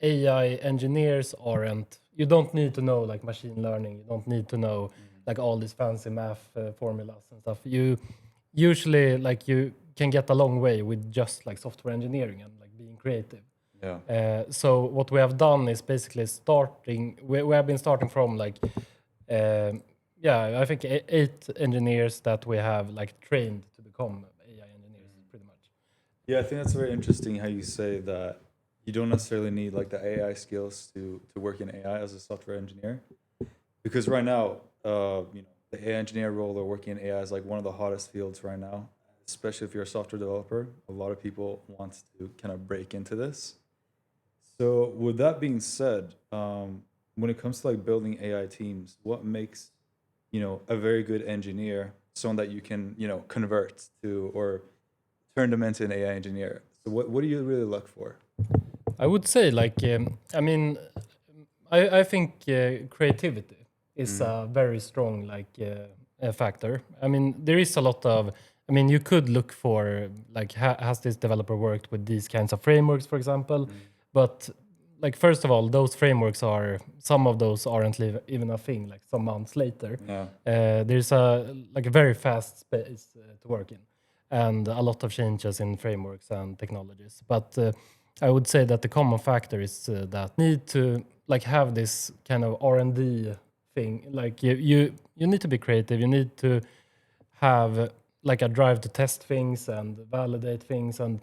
AI engineers aren't. You don't need to know like machine learning. You don't need to know like all these fancy math formulas and stuff. You usually like you can get a long way with just like software engineering and like being creative. So what we have done is basically starting. We have been starting from like, I think 8 engineers that we have like trained to become AI engineers, pretty much. Yeah, I think that's very interesting how you say that you don't necessarily need like the AI skills to work in AI as a software engineer, because right now, the AI engineer role or working in AI is like one of the hottest fields right now, especially if you're a software developer. A lot of people want to kind of break into this. So with that being said, when it comes to like building AI teams, what makes a very good engineer someone that you can convert to or turn them into an AI engineer? So what do you really look for? I would say like I mean I think creativity is a very strong like factor. I mean there is a lot of. I mean you could look for like has this developer worked with these kinds of frameworks, for example, but like first of all those frameworks are some of those aren't even a thing like some months later. Yeah. There's a like a very fast space to work in and a lot of changes in frameworks and technologies, but I would say that the common factor is that need to like have this kind of R&D thing. Like you need to be creative. You need to have like a drive to test things and validate things. And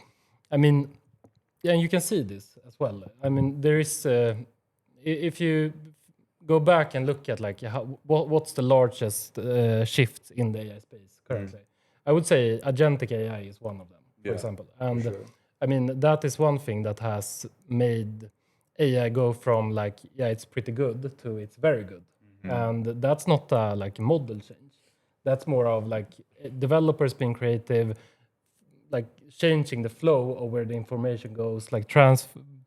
I mean, yeah, you can see this as well. I mean, there is if you go back and look at like what's the largest shift in the AI space currently, I would say agentic AI is one of them, for example. And sure. I mean, that is one thing that has made AI go from like, yeah, it's pretty good to it's very good. And that's not like a model change. That's more of like developers being creative, like changing the flow of where the information goes, like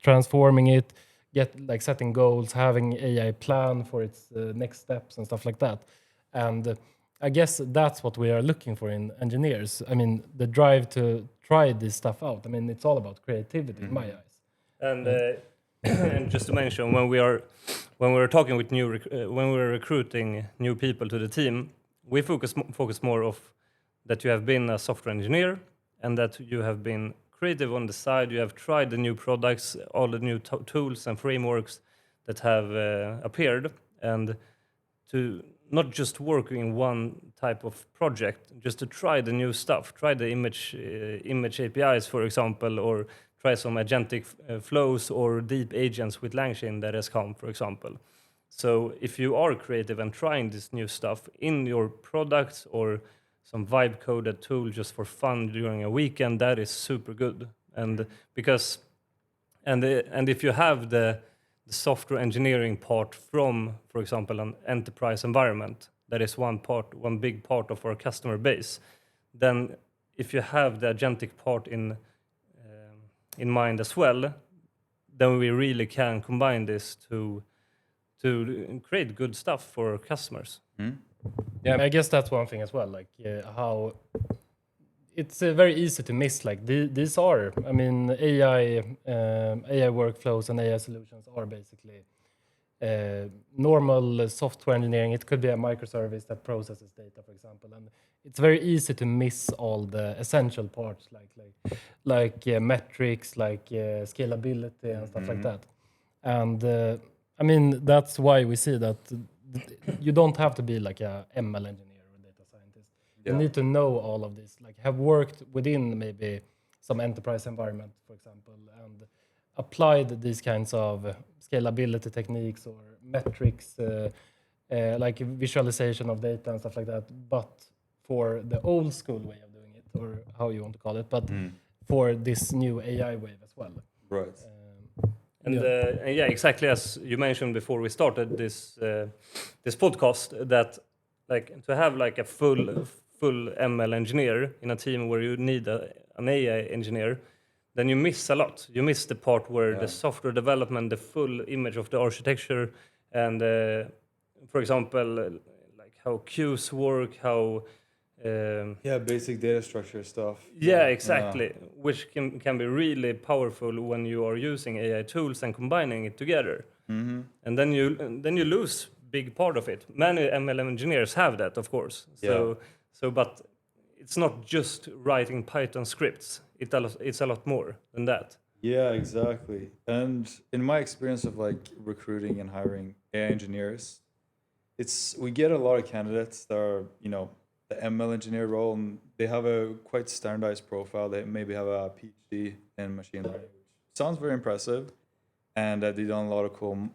transforming it, get like setting goals, having AI plan for its next steps and stuff like that. And I guess that's what we are looking for in engineers. I mean, the drive to try this stuff out. I mean, it's all about creativity in my eyes. And and just to mention, when we're talking with when we're recruiting new people to the team, we focus more of that you have been a software engineer and that you have been creative on the side. You have tried the new products, all the new tools and frameworks that have appeared, and to not just work in one type of project, just to try the new stuff, try the image APIs, for example, or try some agentic flows or deep agents with LangChain that has come, for example. So if you are creative and trying this new stuff in your products or some vibe coded tool just for fun during a weekend, that is super good. And because and if you have the software engineering part from, for example, an enterprise environment, that is one big part of our customer base, then if you have the agentic part in mind as well, then we really can combine this to create good stuff for our customers. Yeah, I guess that's one thing as well. Like how it's very easy to miss. Like these are, I mean, AI workflows and AI solutions are basically normal software engineering. It could be a microservice that processes data, for example, and it's very easy to miss all the essential parts, like metrics, like scalability and stuff like that. And I mean, that's why we see that you don't have to be like a ML engineer or data scientist. You need to know all of this, like have worked within maybe some enterprise environment, for example, and applied these kinds of scalability techniques or metrics, like visualization of data and stuff like that, but for the old school way of doing it, or how you want to call it, but for this new AI wave as well. Right. And yeah, exactly as you mentioned before we started this this podcast, that like to have like a full ML engineer in a team where you need an AI engineer, then you miss a lot. You miss the part where the software development, the full image of the architecture, and for example, like how queues work, how Basic data structure stuff. Yeah, exactly. Which can be really powerful when you are using AI tools and combining it together. And then you lose big part of it. Many ML engineers have that, of course. But it's not just writing Python scripts. It's a lot more than that. Yeah, exactly. And in my experience of like recruiting and hiring AI engineers, we get a lot of candidates that are, the ML engineer role, and they have a quite standardized profile. They maybe have a PhD in machine learning, which sounds very impressive, and they've done a lot of cool,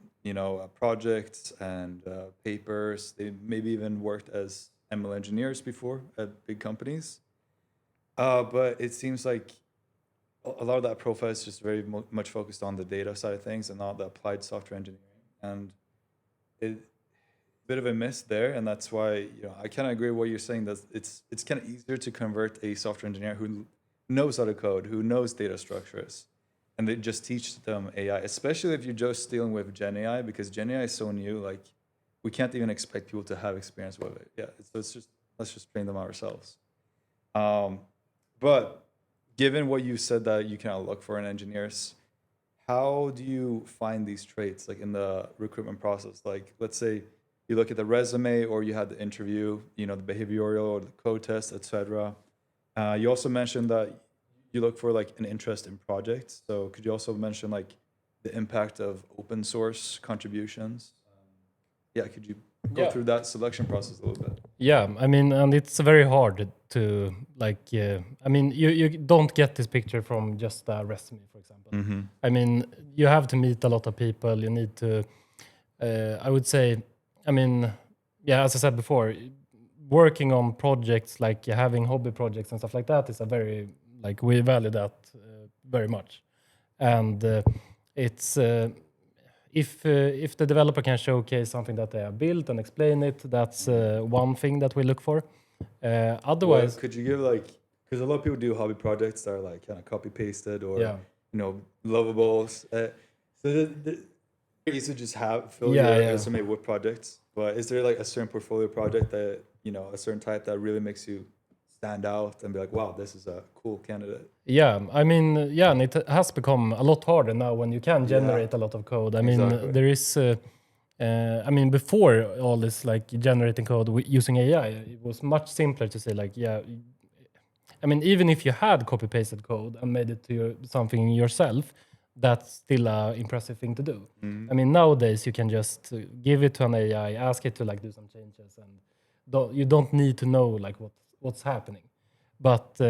projects and papers. They maybe even worked as ML engineers before at big companies. But it seems like a lot of that profile is just very much focused on the data side of things and not the applied software engineering. And it's a bit of a miss there, and that's why I kind of agree with what you're saying. That it's kind of easier to convert a software engineer who knows how to code, who knows data structures, and they just teach them AI. Especially if you're just dealing with Gen AI, because Gen AI is so new. Like we can't even expect people to have experience with it. Yeah, so let's just train them ourselves. But given what you said that you kind of look for in engineers, how do you find these traits like in the recruitment process? Like, let's say you look at the resume or you had the interview, the behavioral or the code test, etc. You also mentioned that you look for like an interest in projects. So could you also mention like the impact of open source contributions? Could you go through that selection process a little bit? Yeah, I mean, and it's very hard to like. I mean, you don't get this picture from just a resume, for example. I mean, you have to meet a lot of people. You need to. I would say, I mean, as I said before, working on projects like having hobby projects and stuff like that is a very we value that very much, and it's. If the developer can showcase something that they have built and explain it, that's one thing that we look for. Otherwise, could you give because a lot of people do hobby projects that are like kind of copy pasted or lovables. So it's easy to just fill your resume with projects. But is there like a certain portfolio project that a certain type that really makes you stand out and be like, wow, this is a cool candidate? Yeah, I mean, and it has become a lot harder now when you can generate a lot of code. I mean, there is, I mean, before all this generating code using AI, it was much simpler to say I mean, even if you had copy pasted code and made it to something yourself, that's still an impressive thing to do. I mean, nowadays you can just give it to an AI, ask it to do some changes, and you don't need to know what's happening. But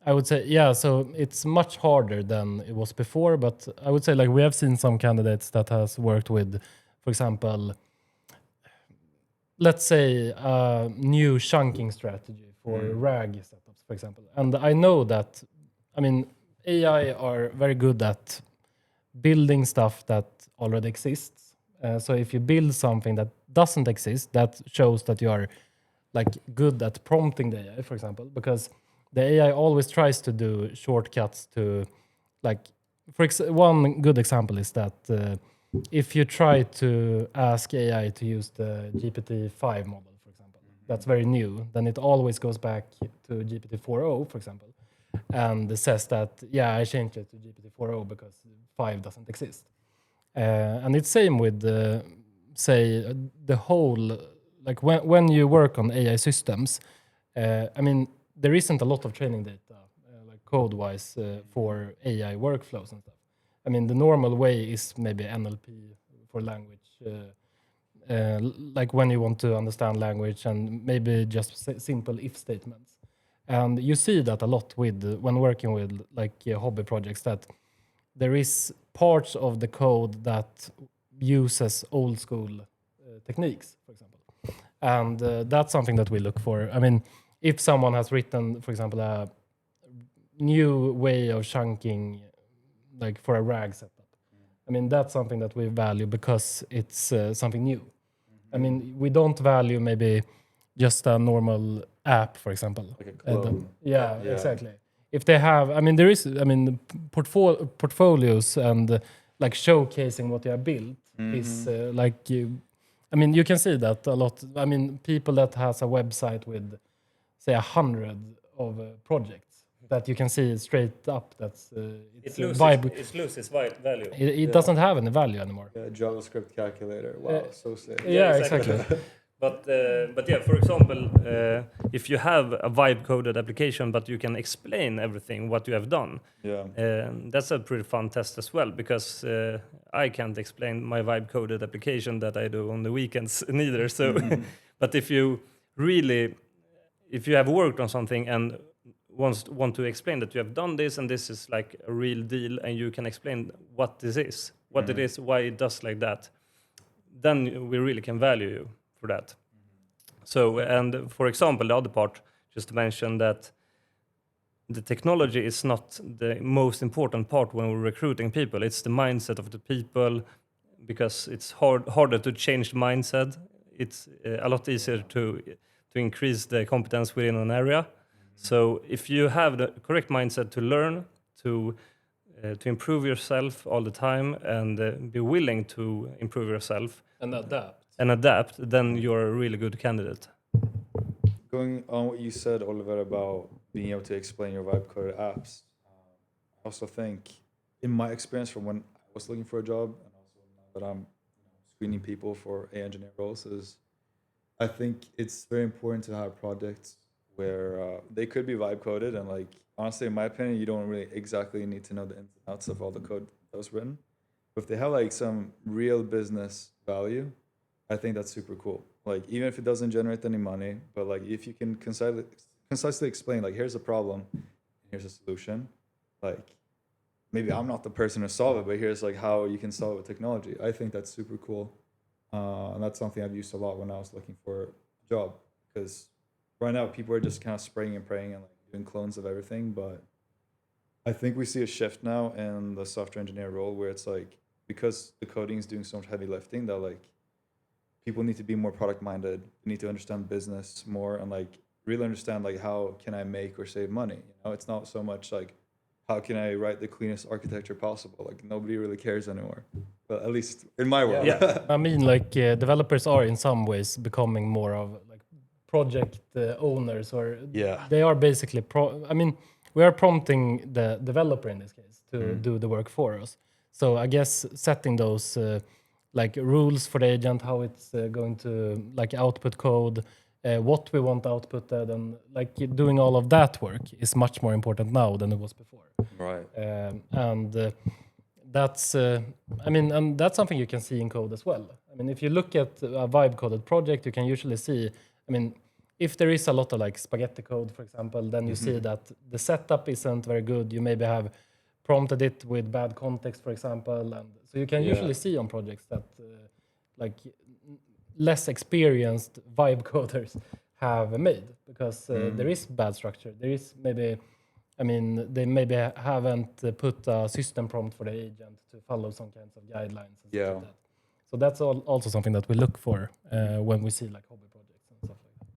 I would say, so it's much harder than it was before. But I would say we have seen some candidates that has worked with, for example, let's say a new chunking strategy for RAG setups, for example. And I know that, I mean, AI are very good at building stuff that already exists. So if you build something that doesn't exist, that shows that you are good at prompting the AI, for example, because the AI always tries to do shortcuts to one good example is that if you try to ask AI to use the GPT-5 model, for example, that's very new, then it always goes back to GPT-4o, for example, and says that, I changed it to GPT-4o because 5 doesn't exist. And it's same with, say, the whole, when you work on AI systems, I mean, there isn't a lot of training data, code-wise, for AI workflows and stuff. I mean, the normal way is maybe NLP for language, when you want to understand language, and maybe just simple if statements. And you see that a lot when working with hobby projects, that there is parts of the code that uses old school techniques, for example. And that's something that we look for. I mean, if someone has written, for example, a new way of chunking, for a RAG setup, I mean, that's something that we value because it's something new. I mean, we don't value maybe just a normal app, for example. Like a clone. Exactly. If they have, I mean, there is, I mean, portfolios and showcasing what you have built is I mean, you can see that a lot. I mean, people that has a website with say 100 of projects that you can see straight up. That's it's a vibe. It loses value. It doesn't have any value anymore. Yeah, JavaScript calculator. Wow, so sick. Yeah, exactly. But yeah, for example, if you have a vibe-coded application, but you can explain everything what you have done, that's a pretty fun test as well. Because I can't explain my vibe-coded application that I do on the weekends neither. So, but if you have worked on something and want to explain that you have done this and this is like a real deal, and you can explain what this is, what it is, why it does like that, then we really can value you for that. So, and for example, the other part, just to mention that the technology is not the most important part when we're recruiting people. It's the mindset of the people, because it's harder to change the mindset. It's a lot easier to increase the competence within an area. So if you have the correct mindset to learn, to improve yourself all the time, and be willing to improve yourself and adapt, then you're a really good candidate. Going on what you said, Oliver, about being able to explain your vibe-coded apps, I also think, in my experience from when I was looking for a job, and also now that I'm screening people for AI engineer roles, is I think it's very important to have projects where they could be vibe-coded, and like honestly, in my opinion, you don't really exactly need to know the ins and outs of all the code that was written. But if they have like some real business value, I think that's super cool. Like even if it doesn't generate any money, but like if you can concisely explain, like here's a problem, here's a solution. Like maybe I'm not the person to solve it, but here's like how you can solve it with technology. I think that's super cool, and that's something I've used a lot when I was looking for a job. Because right now people are just kind of spraying and praying and like doing clones of everything. But I think we see a shift now in the software engineer role where it's like, because the coding is doing so much heavy lifting, that like people need to be more product minded. You need to understand business more and like really understand like how can I make or save money. You know, it's not so much like how can I write the cleanest architecture possible. Like nobody really cares anymore. But at least in my world. Yeah. I mean, like developers are in some ways becoming more of like project owners, or they are basically. I mean, we are prompting the developer in this case to do the work for us. So I guess setting those like rules for the agent, how it's going to like output code, what we want outputted, and like doing all of that work is much more important now than it was before. Right. And that's, I mean, and that's something you can see in code as well. I mean, if you look at a vibe-coded project, you can usually see, I mean, if there is a lot of like spaghetti code, for example, then you see that the setup isn't very good. You maybe have prompted it with bad context, for example, and so you can usually see on projects that like less experienced vibe coders have made, because there is bad structure. There is maybe, I mean, they maybe haven't put a system prompt for the agent to follow some kinds of guidelines. And stuff like that. So that's also something that we look for when we see like hobby projects.